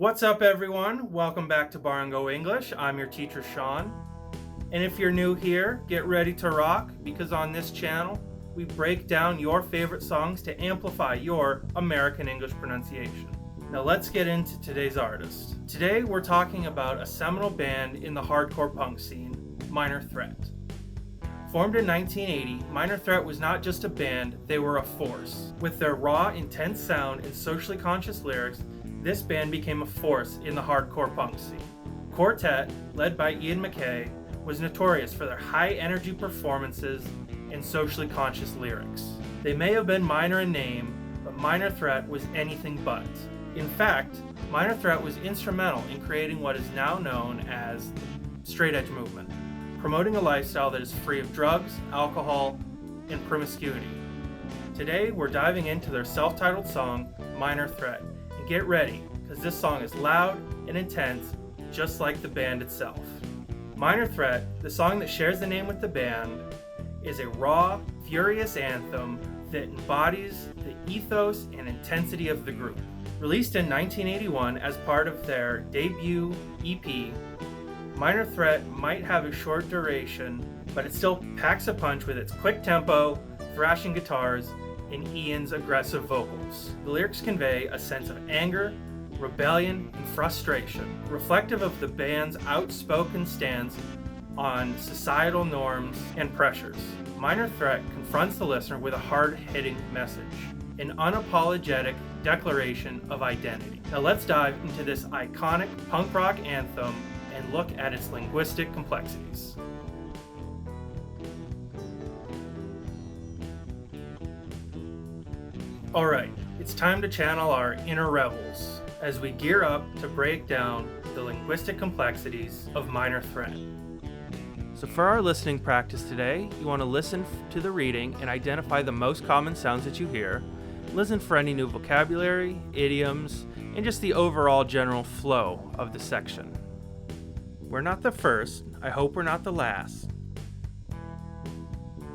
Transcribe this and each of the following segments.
What's up, everyone? Welcome back to Bar and Go English. I'm your teacher, Sean. And if you're new here, get ready to rock, because on this channel, we break down your favorite songs to amplify your American English pronunciation. Now let's get into today's artist. Today we're talking about a seminal band in the hardcore punk scene, Minor Threat. Formed in 1980, Minor Threat was not just a band, they were a force. With their raw, intense sound and socially conscious lyrics, this band became a force in the hardcore punk scene. Quartet, led by Ian MacKaye, was notorious for their high-energy performances and socially conscious lyrics. They may have been minor in name, but Minor Threat was anything but. In fact, Minor Threat was instrumental in creating what is now known as the straight edge movement, promoting a lifestyle that is free of drugs, alcohol, and promiscuity. Today, we're diving into their self-titled song, Minor Threat. And get ready, because this song is loud and intense, just like the band itself. Minor Threat, the song that shares the name with the band, is a raw, furious anthem that embodies the ethos and intensity of the group. Released in 1981 as part of their debut EP, Minor Threat might have a short duration, but it still packs a punch with its quick tempo, thrashing guitars, and Ian's aggressive vocals. The lyrics convey a sense of anger, rebellion, and frustration, reflective of the band's outspoken stance on societal norms and pressures. Minor Threat confronts the listener with a hard-hitting message, an unapologetic declaration of identity. Now let's dive into this iconic punk rock anthem and look at its linguistic complexities. Alright, it's time to channel our inner rebels as we gear up to break down the linguistic complexities of Minor Threat. So for our listening practice today, you want to listen to the reading and identify the most common sounds that you hear, listen for any new vocabulary, idioms, and just the overall general flow of the section. We're not the first, I hope we're not the last,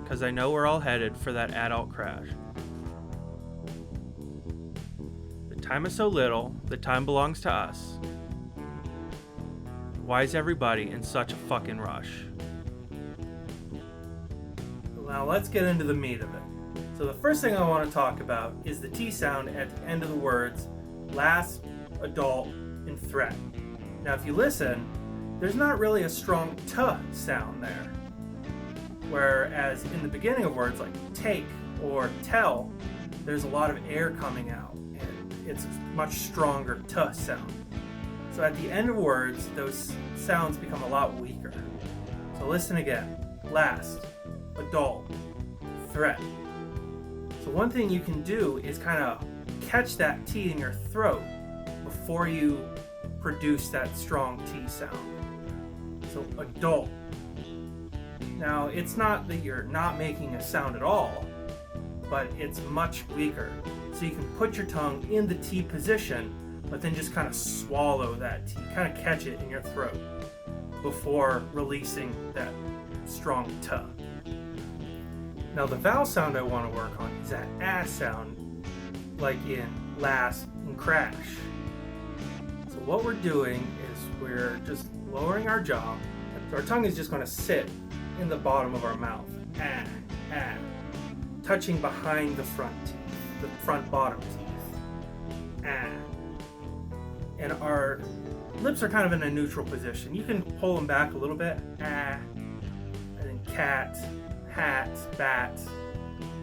because I know we're all headed for that adult crash. Time is so little, the time belongs to us. Why is everybody in such a fucking rush? Now let's get into the meat of it. So the first thing I want to talk about is the T sound at the end of the words last, adult, and threat. Now if you listen, there's not really a strong T sound there. Whereas in the beginning of words like take or tell, there's a lot of air coming out. It's a much stronger T sound. So at the end of words, those sounds become a lot weaker. So listen again. Last, adult, threat. So one thing you can do is kind of catch that T in your throat before you produce that strong T sound. So adult. Now it's not that you're not making a sound at all, but it's much weaker. So you can put your tongue in the T position, but then just kind of swallow that T, kind of catch it in your throat before releasing that strong T. Now the vowel sound I want to work on is that A sound, like in last and crash. So what we're doing is we're just lowering our jaw. So our tongue is just going to sit in the bottom of our mouth, touching behind the front teeth. The front bottom teeth. And our lips are kind of in a neutral position. You can pull them back a little bit. And then cat, hat, bat.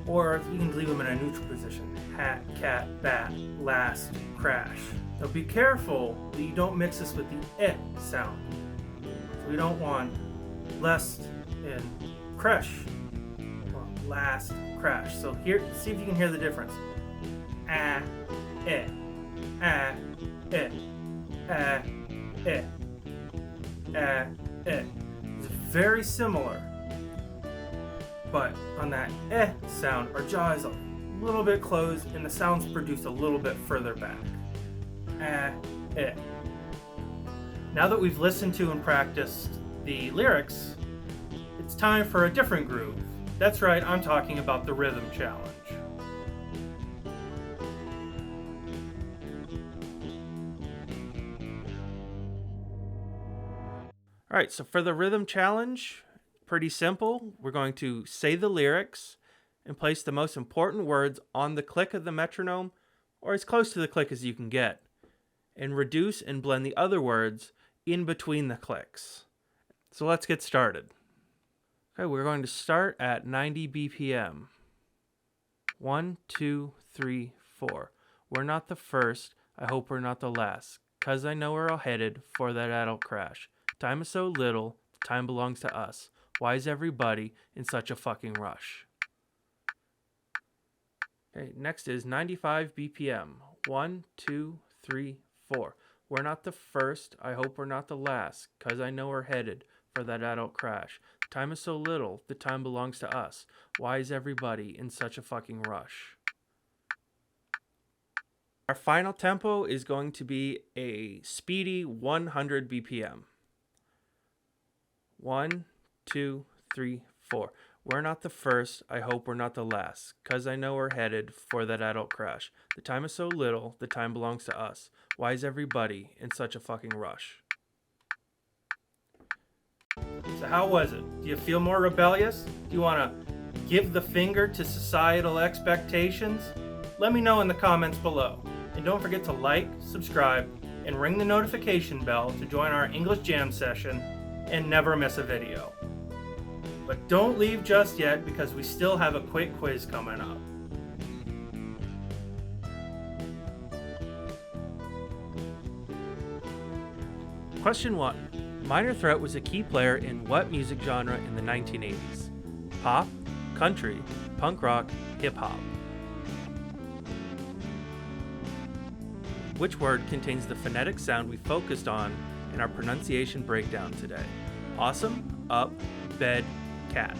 Or you can leave them in a neutral position. Hat, cat, bat, last, crash. Now be careful that you don't mix this with the eh sound. So we don't want lest and crash. Last, crash. So here, see if you can hear the difference. Ah, eh, ah, eh, ah, eh, ah, eh. It's very similar, but on that eh sound, our jaw is a little bit closed and the sound's produced a little bit further back. Ah, eh. Now that we've listened to and practiced the lyrics, it's time for a different groove. That's right, I'm talking about the rhythm challenge. All right, so for the rhythm challenge, pretty simple. We're going to say the lyrics and place the most important words on the click of the metronome, or as close to the click as you can get, and reduce and blend the other words in between the clicks. So let's get started. Okay, we're going to start at 90 BPM. 1, 2, 3, 4. We're not the first, I hope we're not the last, 'cause I know we're all headed for that adult crash. Time is so little, time belongs to us. Why is everybody in such a fucking rush? Okay, next is 95 BPM. 1, 2, 3, 4. We're not the first, I hope we're not the last, 'cause I know we're headed for that adult crash. Time is so little, the time belongs to us. Why is everybody in such a fucking rush? Our final tempo is going to be a speedy 100 BPM. 1, 2, 3, 4. We're not the first, I hope we're not the last, 'cause I know we're headed for that adult crash. The time is so little, the time belongs to us. Why is everybody in such a fucking rush? So how was it? Do you feel more rebellious? Do you want to give the finger to societal expectations? Let me know in the comments below. And don't forget to like, subscribe, and ring the notification bell to join our English Jam session and never miss a video. But don't leave just yet because we still have a quick quiz coming up. Question 1. Minor Threat was a key player in what music genre in the 1980s? Pop, country, punk rock, hip hop. Which word contains the phonetic sound we focused on in our pronunciation breakdown today? Awesome, up, bed, cat.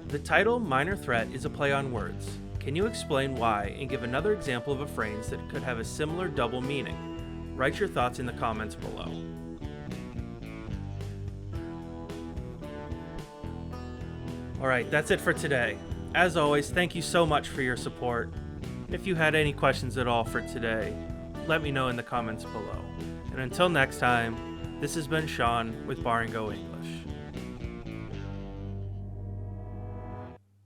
The title Minor Threat is a play on words. Can you explain why and give another example of a phrase that could have a similar double meaning? Write your thoughts in the comments below. Alright, that's it for today. As always, thank you so much for your support. If you had any questions at all for today, let me know in the comments below. And until next time, this has been Sean with Bar and Go English.